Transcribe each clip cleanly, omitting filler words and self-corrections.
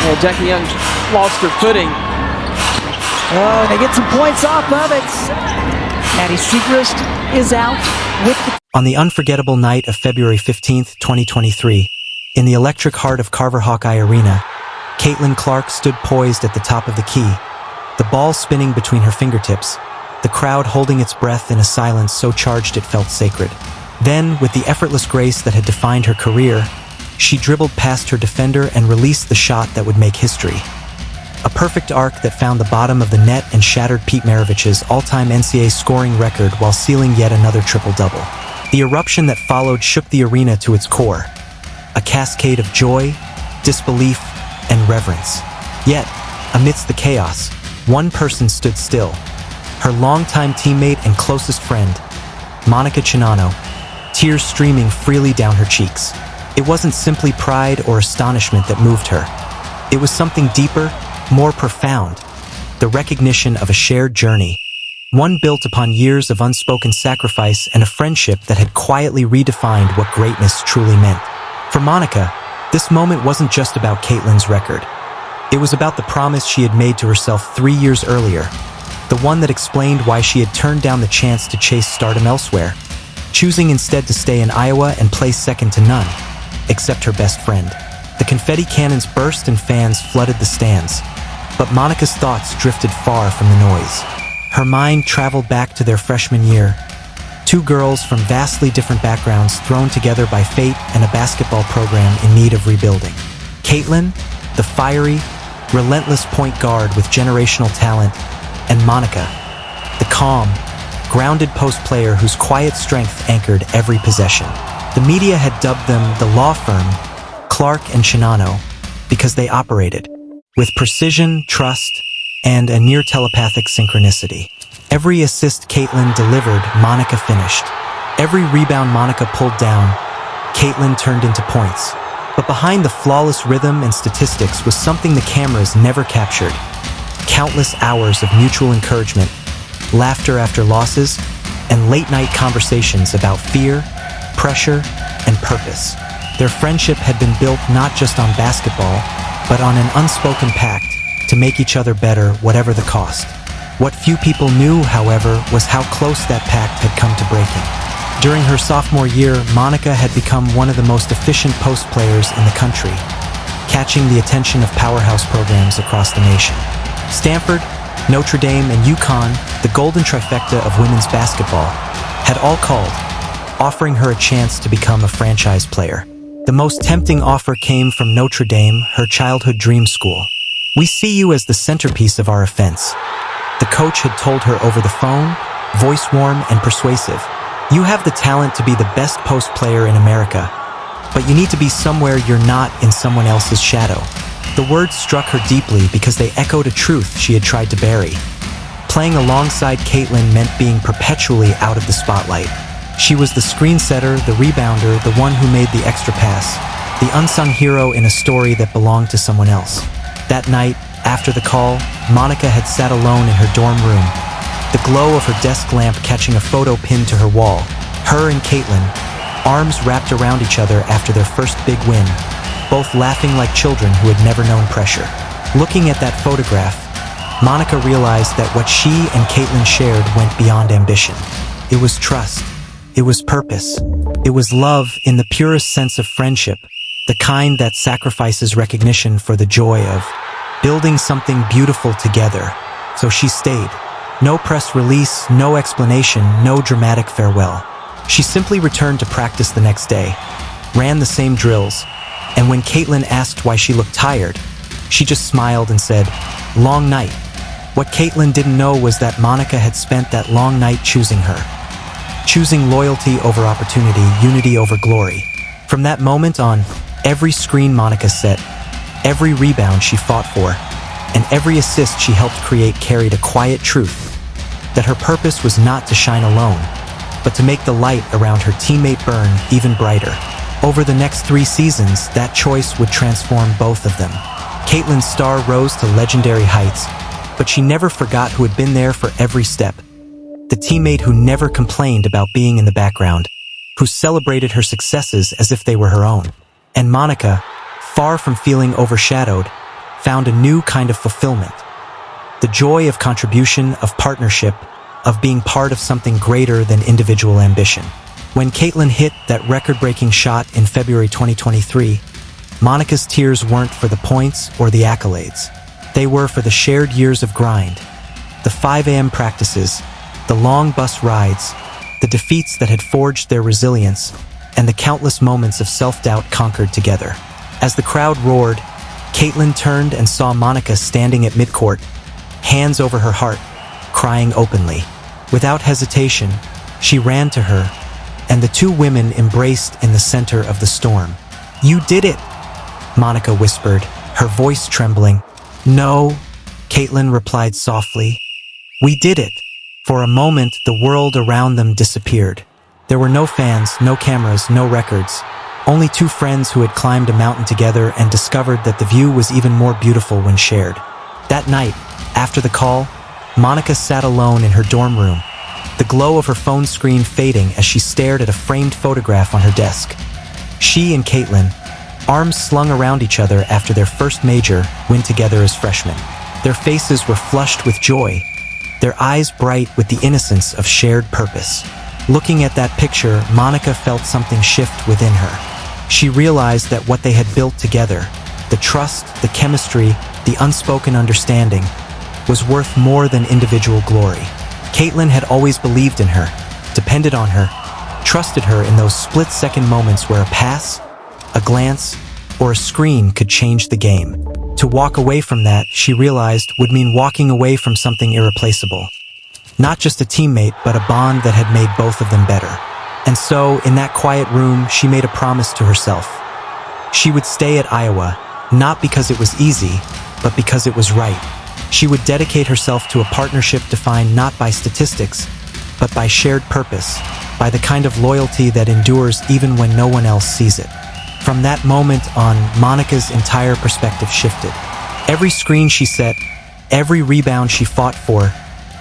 Yeah, Jackie Young lost her footing. Oh, they get some points off of it. Maddie Siegrist is out with the... On the unforgettable night of February 15th, 2023, in the electric heart of Carver Hawkeye Arena, Caitlin Clark stood poised at the top of the key, the ball spinning between her fingertips, the crowd holding its breath in a silence so charged it felt sacred. Then, with the effortless grace that had defined her career, she dribbled past her defender and released the shot that would make history. A perfect arc that found the bottom of the net and shattered Pete Maravich's all-time NCAA scoring record while sealing yet another triple-double. The eruption that followed shook the arena to its core, a cascade of joy, disbelief, and reverence. Yet, amidst the chaos, one person stood still, her longtime teammate and closest friend, Monika Czinano, tears streaming freely down her cheeks. It wasn't simply pride or astonishment that moved her. It was something deeper, more profound, the recognition of a shared journey, one built upon years of unspoken sacrifice and a friendship that had quietly redefined what greatness truly meant. For Monika, this moment wasn't just about Caitlin's record. It was about the promise she had made to herself 3 years earlier, the one that explained why she had turned down the chance to chase stardom elsewhere, choosing instead to stay in Iowa and play second to none, except her best friend. The confetti cannons burst and fans flooded the stands, but Monika's thoughts drifted far from the noise. Her mind traveled back to their freshman year, two girls from vastly different backgrounds thrown together by fate and a basketball program in need of rebuilding. Caitlin, the fiery, relentless point guard with generational talent, and Monika, the calm, grounded post player whose quiet strength anchored every possession. The media had dubbed them the law firm, Clark and Czinano, because they operated with precision, trust, and a near telepathic synchronicity. Every assist Caitlin delivered, Monika finished. Every rebound Monika pulled down, Caitlin turned into points. But behind the flawless rhythm and statistics was something the cameras never captured. Countless hours of mutual encouragement, laughter after losses, and late-night conversations about fear, pressure, and purpose. Their friendship had been built not just on basketball, but on an unspoken pact to make each other better, whatever the cost. What few people knew, however, was how close that pact had come to breaking. During her sophomore year, Monika had become one of the most efficient post players in the country, catching the attention of powerhouse programs across the nation. Stanford, Notre Dame, and UConn, the golden trifecta of women's basketball, had all called, offering her a chance to become a franchise player. The most tempting offer came from Notre Dame, her childhood dream school. "We see you as the centerpiece of our offense," the coach had told her over the phone, voice warm and persuasive. "You have the talent to be the best post player in America, but you need to be somewhere you're not in someone else's shadow." The words struck her deeply because they echoed a truth she had tried to bury. Playing alongside Caitlin meant being perpetually out of the spotlight. She was the screen setter, the rebounder, the one who made the extra pass, the unsung hero in a story that belonged to someone else. That night, after the call, Monika had sat alone in her dorm room, the glow of her desk lamp catching a photo pinned to her wall. Her and Caitlin, arms wrapped around each other after their first big win, both laughing like children who had never known pressure. Looking at that photograph, Monika realized that what she and Caitlin shared went beyond ambition. It was trust. It was purpose. It was love in the purest sense of friendship, the kind that sacrifices recognition for the joy of building something beautiful together. So she stayed. No press release, no explanation, no dramatic farewell. She simply returned to practice the next day, ran the same drills, and when Caitlin asked why she looked tired, she just smiled and said, "Long night." What Caitlin didn't know was that Monika had spent that long night choosing her. Choosing loyalty over opportunity, unity over glory. From that moment on, every screen Monika set, every rebound she fought for, and every assist she helped create carried a quiet truth, that her purpose was not to shine alone, but to make the light around her teammate burn even brighter. Over the next 3 seasons, that choice would transform both of them. Caitlin's star rose to legendary heights, but she never forgot who had been there for every step. The teammate who never complained about being in the background, who celebrated her successes as if they were her own. And Monika, far from feeling overshadowed, found a new kind of fulfillment. The joy of contribution, of partnership, of being part of something greater than individual ambition. When Caitlin hit that record-breaking shot in February 2023, Monika's tears weren't for the points or the accolades. They were for the shared years of grind, the 5 a.m. practices, the long bus rides, the defeats that had forged their resilience, and the countless moments of self-doubt conquered together. As the crowd roared, Caitlin turned and saw Monika standing at midcourt, hands over her heart, crying openly. Without hesitation, she ran to her, and the two women embraced in the center of the storm. "You did it," Monika whispered, her voice trembling. "No," Caitlin replied softly. "We did it." For a moment, the world around them disappeared. There were no fans, no cameras, no records. Only two friends who had climbed a mountain together and discovered that the view was even more beautiful when shared. That night, after the call, Monika sat alone in her dorm room, the glow of her phone screen fading as she stared at a framed photograph on her desk. She and Caitlin, arms slung around each other after their first major, win together as freshmen. Their faces were flushed with joy, their eyes bright with the innocence of shared purpose. Looking at that picture, Monika felt something shift within her. She realized that what they had built together, the trust, the chemistry, the unspoken understanding, was worth more than individual glory. Caitlin had always believed in her, depended on her, trusted her in those split-second moments where a pass, a glance, or a screen could change the game. To walk away from that, she realized, would mean walking away from something irreplaceable. Not just a teammate, but a bond that had made both of them better. And so, in that quiet room, she made a promise to herself. She would stay at Iowa, not because it was easy, but because it was right. She would dedicate herself to a partnership defined not by statistics, but by shared purpose, by the kind of loyalty that endures even when no one else sees it. From that moment on, Monika's entire perspective shifted. Every screen she set, every rebound she fought for,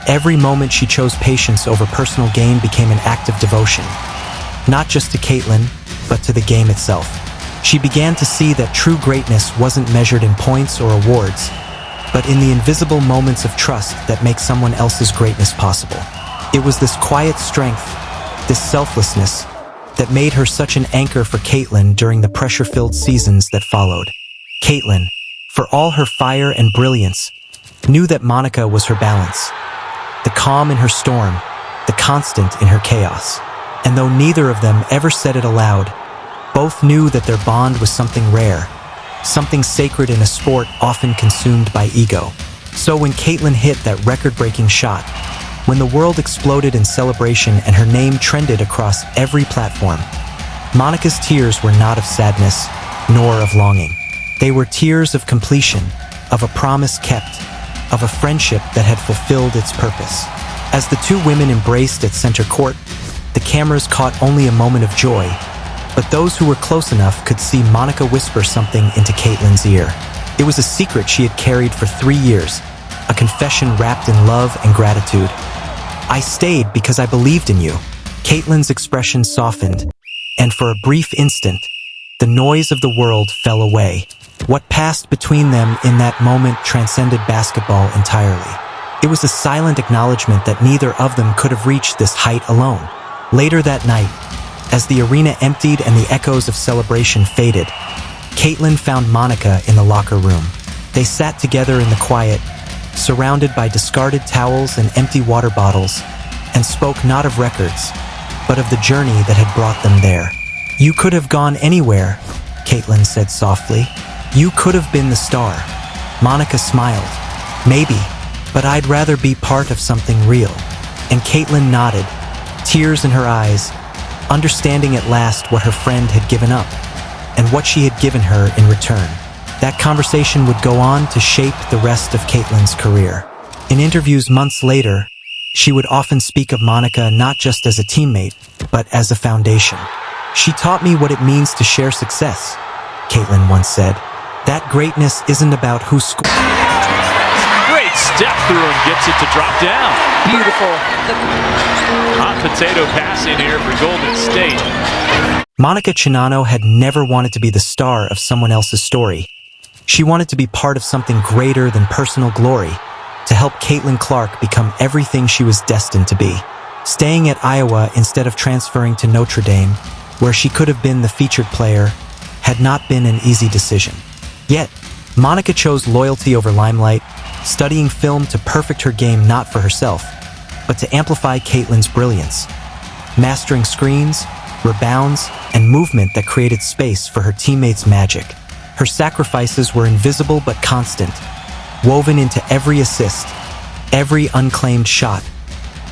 every moment she chose patience over personal gain became an act of devotion. Not just to Caitlin, but to the game itself. She began to see that true greatness wasn't measured in points or awards, but in the invisible moments of trust that make someone else's greatness possible. It was this quiet strength, this selflessness, that made her such an anchor for Caitlin during the pressure-filled seasons that followed. Caitlin, for all her fire and brilliance, knew that Monika was her balance, the calm in her storm, the constant in her chaos. And though neither of them ever said it aloud, both knew that their bond was something rare, something sacred in a sport often consumed by ego. So when Caitlin hit that record-breaking shot, when the world exploded in celebration and her name trended across every platform, Monika's tears were not of sadness, nor of longing. They were tears of completion, of a promise kept, of a friendship that had fulfilled its purpose. As the two women embraced at center court, the cameras caught only a moment of joy, but those who were close enough could see Monika whisper something into Caitlin's ear. It was a secret she had carried for 3 years, a confession wrapped in love and gratitude. "I stayed because I believed in you." Caitlin's expression softened, and for a brief instant, the noise of the world fell away. What passed between them in that moment transcended basketball entirely. It was a silent acknowledgement that neither of them could have reached this height alone. Later that night, as the arena emptied and the echoes of celebration faded, Caitlin found Monika in the locker room. They sat together in the quiet, surrounded by discarded towels and empty water bottles, and spoke not of records, but of the journey that had brought them there. "You could have gone anywhere," Caitlin said softly. "You could have been the star." Monika smiled. "Maybe, but I'd rather be part of something real." And Caitlin nodded, tears in her eyes, understanding at last what her friend had given up, and what she had given her in return. That conversation would go on to shape the rest of Caitlin's career. In interviews months later, she would often speak of Monika not just as a teammate, but as a foundation. "She taught me what it means to share success," Caitlin once said. "That greatness isn't about who scores." Great step through and gets it to drop down. Beautiful. Hot potato passing here for Golden State. Monika Czinano had never wanted to be the star of someone else's story. She wanted to be part of something greater than personal glory, to help Caitlin Clark become everything she was destined to be. Staying at Iowa instead of transferring to Notre Dame, where she could have been the featured player, had not been an easy decision. Yet, Monika chose loyalty over limelight, studying film to perfect her game not for herself, but to amplify Caitlin's brilliance, mastering screens, rebounds, and movement that created space for her teammates' magic. Her sacrifices were invisible but constant, woven into every assist, every unclaimed shot,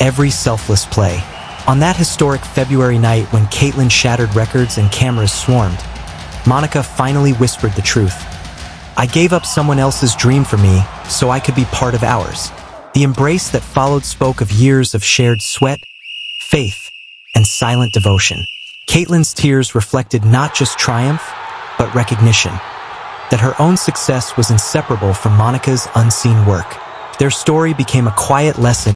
every selfless play. On that historic February night when Caitlin shattered records and cameras swarmed, Monika finally whispered the truth. I gave up someone else's dream for me so I could be part of ours. The embrace that followed spoke of years of shared sweat, faith, and silent devotion. Caitlin's tears reflected not just triumph, but recognition, that her own success was inseparable from Monika's unseen work. Their story became a quiet lesson